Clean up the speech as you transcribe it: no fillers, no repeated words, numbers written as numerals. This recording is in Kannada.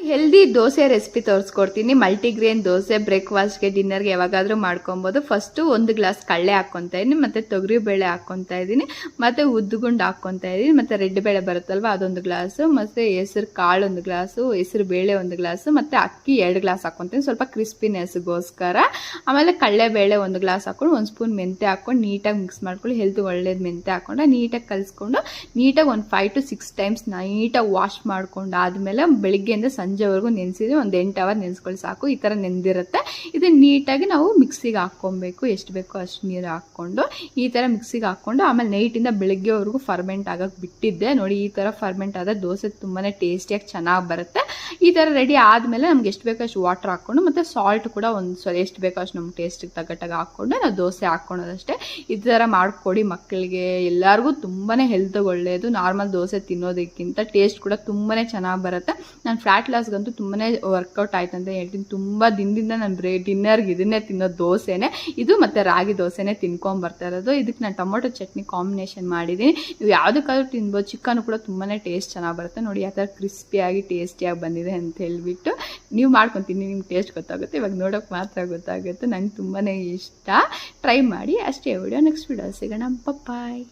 ಹೆಲ್ದಿ ದೋಸೆ ರೆಸಿಪಿ ತೋರಿಸ್ಕೊಡ್ತೀನಿ. ಮಲ್ಟಿಗ್ರೇನ್ ದೋಸೆ ಬ್ರೇಕ್ಫಾಸ್ಟ್ಗೆ ಡಿನ್ನರ್ಗೆ ಯಾವಾಗಾದರೂ ಮಾಡ್ಕೊಬೋದು. ಫಸ್ಟು 1 ಗ್ಲಾಸ್ ಕಡಲೆ ಹಾಕ್ಕೊತಾ ಇದ್ದೀನಿ, ಮತ್ತು ತೊಗರಿಬೇಳೆ ಹಾಕ್ಕೊತಾ ಇದ್ದೀನಿ, ಮತ್ತು ಉದ್ದುಗುಂಡು ಹಾಕ್ಕೊತಾ ಇದ್ದೀನಿ, ಮತ್ತು ರೆಡ್ ಬೇಳೆ ಬರುತ್ತಲ್ವ ಅದೊಂದು ಗ್ಲಾಸು, ಮತ್ತು ಹೆಸರು ಕಾಳು 1 ಗ್ಲಾಸು, ಹೆಸರು ಬೇಳೆ 1 ಗ್ಲಾಸು, ಮತ್ತು ಅಕ್ಕಿ 2 ಗ್ಲಾಸ್ ಹಾಕ್ಕೊತೀನಿ ಸ್ವಲ್ಪ ಕ್ರಿಸ್ಪಿನೆಸ್ಗೋಸ್ಕರ. ಆಮೇಲೆ ಕಡಲೆಬೇಳೆ 1 ಗ್ಲಾಸ್ ಹಾಕ್ಕೊಂಡು 1 ಸ್ಪೂನ್ ಮೆಂತೆ ಹಾಕ್ಕೊಂಡು ನೀಟಾಗಿ ಮಿಕ್ಸ್ ಮಾಡ್ಕೊಳ್ಳಿ. ಹೆಲ್ತ್ ಒಳ್ಳೇದು ಮೆಂತೆ ಹಾಕ್ಕೊಂಡು ನೀಟಾಗಿ ಕಲಿಸ್ಕೊಂಡು ನೀಟಾಗಿ ಒಂದು 5 to 6 ಟೈಮ್ಸ್ ನೀಟಾಗಿ ವಾಶ್ ಮಾಡ್ಕೊಂಡು ಆದಮೇಲೆ ಬೆಳಿಗ್ಗೆಯಿಂದ ಸಂಜೆವರೆಗೂ ನೆನೆಸಿದ್ರೆ ಒಂದು 8 ಅವರ್ ನೆನೆಸ್ಕೊಳ್ಳಿ ಸಾಕು. ಈ ಥರ ನೆಂದಿರುತ್ತೆ. ಇದನ್ನು ನೀಟಾಗಿ ನಾವು ಮಿಕ್ಸಿಗೆ ಹಾಕ್ಕೊಬೇಕು. ಎಷ್ಟು ಬೇಕೋ ಅಷ್ಟು ನೀರು ಹಾಕ್ಕೊಂಡು ಈ ಥರ ಮಿಕ್ಸಿಗೆ ಹಾಕ್ಕೊಂಡು ಆಮೇಲೆ ನೈಟಿಂದ ಬೆಳಗ್ಗೆವರೆಗೂ ಫರ್ಮೆಂಟ್ ಆಗೋಕ್ಕೆ ಬಿಟ್ಟಿದ್ದೆ. ನೋಡಿ ಈ ಥರ ಫರ್ಮೆಂಟ್ ಆದ ದೋಸೆ ತುಂಬಾ ಟೇಸ್ಟಿಯಾಗಿ ಚೆನ್ನಾಗಿ ಬರುತ್ತೆ. ಈ ಥರ ರೆಡಿ ಆದಮೇಲೆ ನಮ್ಗೆ ಎಷ್ಟು ಬೇಕೋ ಅಷ್ಟು ವಾಟರ್ ಹಾಕ್ಕೊಂಡು ಮತ್ತು ಸಾಲ್ಟ್ ಕೂಡ ಎಷ್ಟು ಬೇಕೋ ಅಷ್ಟು ನಮ್ಗೆ ಟೇಸ್ಟಿಗೆ ತగ్గಟ್ಟಾಗಿ ಹಾಕ್ಕೊಂಡು ನಾವು ದೋಸೆ ಹಾಕ್ಕೊಳೋದಷ್ಟೇ. ಈ ಥರ ಮಾಡಿಕೊಡಿ ಮಕ್ಕಳಿಗೆ, ಎಲ್ಲರಿಗೂ ತುಂಬಾ ಹೆಲ್ತ್ಗೆ ಒಳ್ಳೆಯದು. ನಾರ್ಮಲ್ ದೋಸೆ ತಿನ್ನೋದಕ್ಕಿಂತ ಟೇಸ್ಟ್ ಕೂಡ ತುಂಬಾ ಚೆನ್ನಾಗಿ ಬರುತ್ತೆ. ನಾನು ಫ್ಯಾಟ್ ಲಾಸ್ಗಂತೂ ತುಂಬಾ ವರ್ಕೌಟ್ ಆಯ್ತು ಅಂತ ಹೇಳ್ತೀನಿ. ತುಂಬ ದಿನದಿಂದ ನಾನು ಡಿನ್ನರ್ಗೆ ಇದನ್ನೇ ತಿನ್ನೋದು, ದೋಸೆನೇ ಇದು ಮತ್ತು ರಾಗಿ ದೋಸೆನೇ ತಿನ್ಕೊಂಬರ್ತಾ ಇರೋದು. ಇದಕ್ಕೆ ನಾನು ಟೊಮೊಟೊ ಚಟ್ನಿ ಕಾಂಬಿನೇಷನ್ ಮಾಡಿದ್ದೀನಿ. ನೀವು ಯಾವುದಕ್ಕಾದ್ರೂ ತಿನ್ಬೋದು. ಚಿಕನ್ ಕೂಡ ತುಂಬಾ ಟೇಸ್ಟ್ ಚೆನ್ನಾಗಿ ಬರುತ್ತೆ. ನೋಡಿ ಯಾವ ಥರ ಕ್ರಿಸ್ಪಿಯಾಗಿ ಟೇಸ್ಟಿಯಾಗಿ ಬಂದಿದೆ ಅಂತ ಹೇಳಿಬಿಟ್ಟು ನೀವು ಮಾಡ್ಕೊತೀನಿ, ನಿಮ್ಗೆ ಟೇಸ್ಟ್ ಗೊತ್ತಾಗುತ್ತೆ. ಇವಾಗ ನೋಡೋಕೆ ಮಾತ್ರ ಗೊತ್ತಾಗುತ್ತೆ. ನಂಗೆ ತುಂಬಾ ಇಷ್ಟ. ಟ್ರೈ ಮಾಡಿ ಅಷ್ಟೇ. ವಿಡಿಯೋ ನೆಕ್ಸ್ಟ್ ವಿಡಿಯೋ ಸಿಗೋಣ. ಬಾಯ್.